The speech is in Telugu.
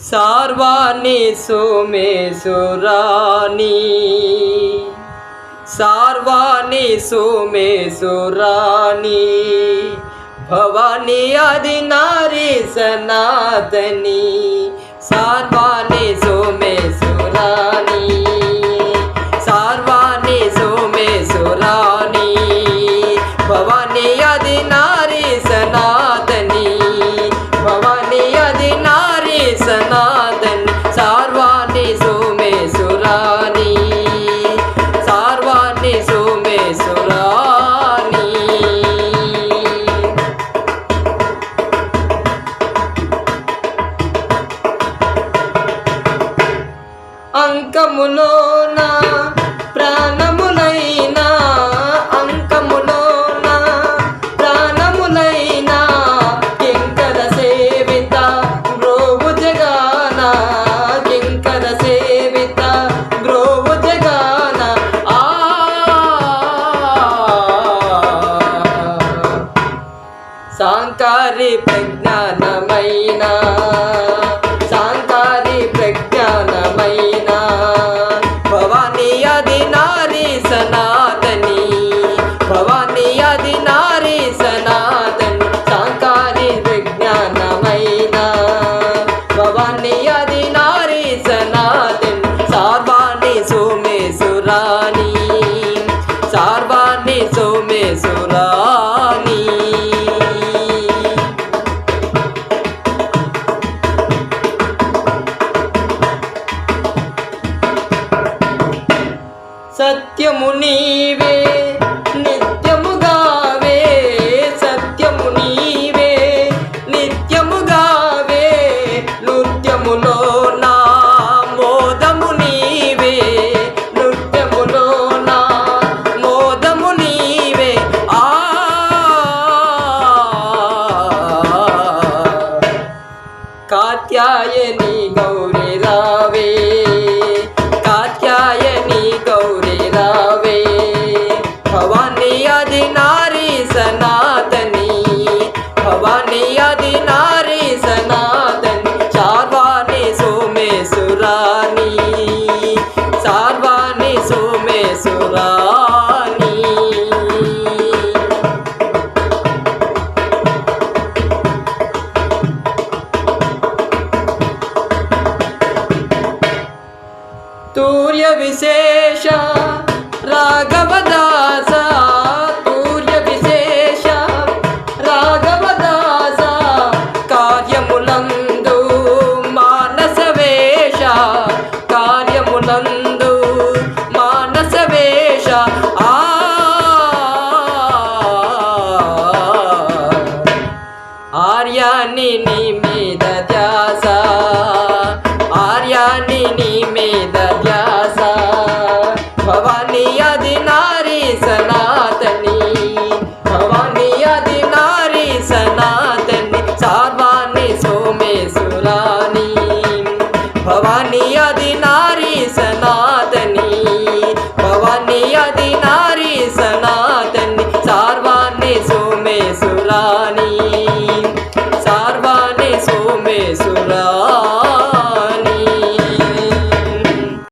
సార్వాణి సోమేశ్వరాణి సార్వాణి సోమేశ్వరాణి భవాని ఆది నారీ సనాతని సార్వాణి సోమేశ్వరాణి సార్వాణి సోమేశ్వరాణి భవాని ఆది నారీ సనాతని భవాని ఆది నారీ సనాతని సార్వాణి సోమేశ్వరాణి సార్వాణి సోమేశ్వరాణి అంకములోన ప్రాణములైనా అంకములోన ప్రాణములైనా కింకర సేవిత బ్రోవు జగాన కింకర సేవిత బ్రోవు జగాన సాంకారి ప్రజ్ఞానమైన సాంకారి ప్రజ్ఞానమైన భవాని ఆది నారీ సనాతని భవాని ఆది నారీ సనాతని సాంకారి విజ్ఞానమైన భవాని ఆది నారీ సనాతని సార్వాణి సోమేశ్వరాణి సార్వాణి సోమేశ్వరాణి సత్యము నీవే నిత్యముగావే సత్యము నీవే నిత్యముగావే నృత్యములో నా మోదము నీవే నృత్యములో నా మోదము నీవే కాత్యాయని గౌరీ రావే కాత్యాయని గౌరీ రావే భవాని ఆది నారీ సనాతని భవాని ఆది నారీ సనాతని సార్వాణి సోమేశ్వరాణి సార్వాణి సోమేశ్వరాణి తూర్య విశేష రాఘవదాస తూర్య విశేష రాఘవదాస కార్యములందు మానస వేష కార్యములందు మానస వేష ఆర్యాని నిమి